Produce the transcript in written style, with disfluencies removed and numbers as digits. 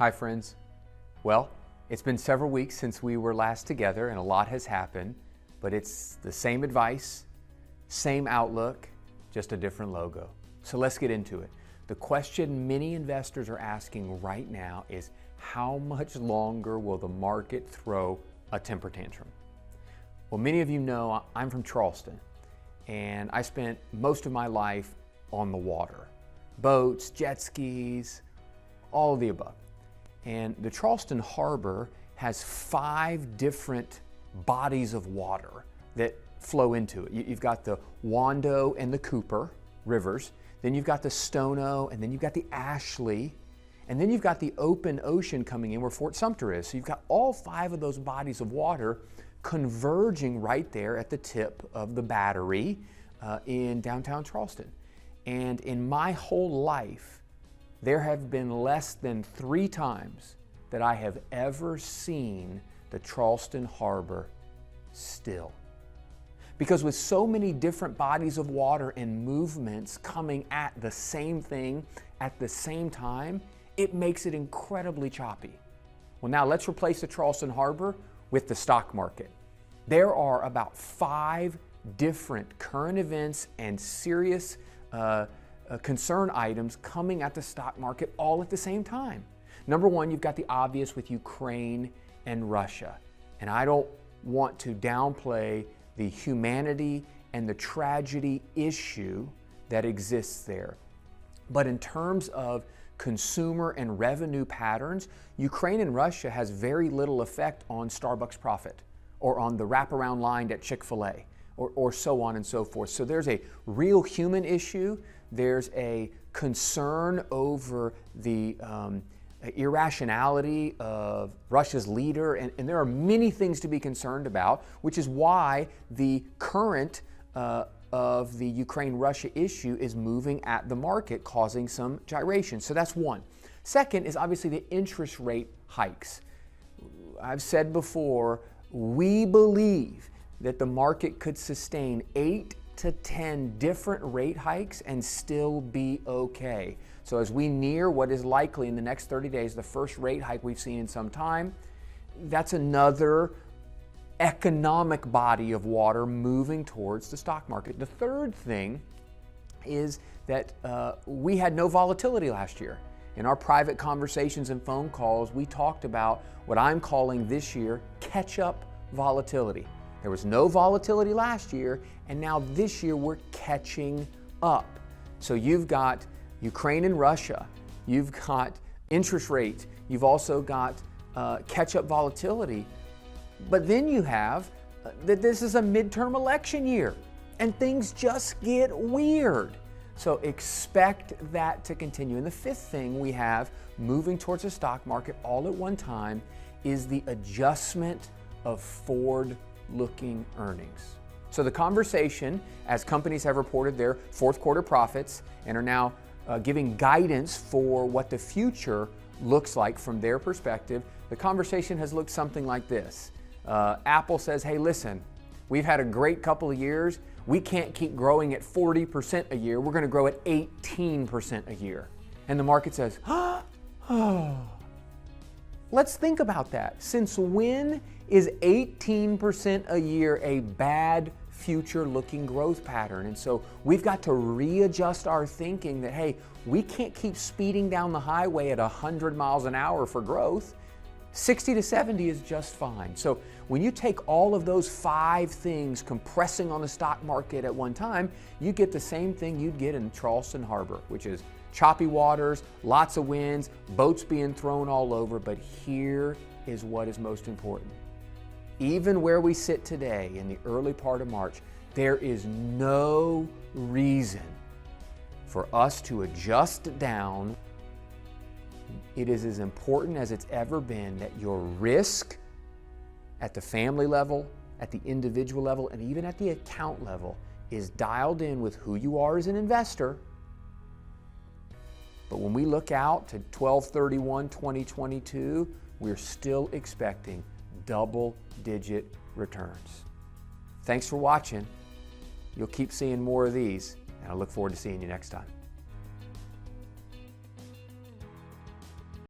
Hi friends. Well, it's been several weeks since we were last together and a lot has happened, but it's the same advice, same outlook, just a different logo. So let's get into it. The question many investors are asking right now is, how much longer will the market throw a temper tantrum? Well, many of you know I'm from Charleston and I spent most of my life on the water. Boats, jet skis, all of the above. And the Charleston Harbor has 5 different bodies of water that flow into it. You've got the Wando and the Cooper rivers, then you've got the Stono, and then you've got the Ashley, and then you've got the open ocean coming in where Fort Sumter is. So you've got all 5 of those bodies of water converging right there at the tip of the Battery in downtown Charleston. And in my whole life, there have been less than 3 times that I have ever seen the Charleston Harbor still. Because with so many different bodies of water and movements coming at the same thing at the same time, it makes it incredibly choppy. Well, now let's replace the Charleston Harbor with the stock market. There are about 5 different current events and serious concern items coming at the stock market all at the same time. Number one, you've got the obvious with Ukraine and Russia. And I don't want to downplay the humanity and the tragedy issue that exists there. But in terms of consumer and revenue patterns, Ukraine and Russia has very little effect on Starbucks profit or on the wraparound line at Chick-fil-A or so on and so forth. So there's a real human issue. There's a concern over the irrationality of Russia's leader, and there are many things to be concerned about, which is why the current of the Ukraine-Russia issue is moving at the market, causing some gyration. So that's one. Second is obviously the interest rate hikes. I've said before, we believe that the market could sustain 8 to 10 different rate hikes and still be okay. So as we near what is likely in the next 30 days, the first rate hike we've seen in some time, that's another economic body of water moving towards the stock market. The third thing is that we had no volatility last year. In our private conversations and phone calls, we talked about what I'm calling this year catch-up volatility. There was no volatility last year, and now this year we're catching up. So you've got Ukraine and Russia, you've got interest rates, you've also got catch-up volatility, but then you have that this is a midterm election year, and things just get weird. So expect that to continue. And the fifth thing we have moving towards the stock market all at one time is the adjustment of forward-looking earnings. So the conversation, as companies have reported their fourth quarter profits and are now giving guidance for what the future looks like from their perspective, the conversation has looked something like this. Apple says, hey, listen, we've had a great couple of years. We can't keep growing at 40% a year. We're going to grow at 18% a year. And the market says, oh. Let's think about that. Since when is 18% a year a bad future-looking growth pattern? And so we've got to readjust our thinking that, hey, we can't keep speeding down the highway at 100 miles an hour for growth. 60 to 70 is just fine. So when you take all of those 5 things compressing on the stock market at one time, you get the same thing you'd get in Charleston Harbor, which is choppy waters, lots of winds, boats being thrown all over. But here is what is most important. Even where we sit today in the early part of March, there is no reason for us to adjust down. It is as important as it's ever been that your risk at the family level, at the individual level, and even at the account level is dialed in with who you are as an investor. But when we look out to 12/31/2022, we're still expecting double-digit returns. Thanks for watching. You'll keep seeing more of these, and I look forward to seeing you next time.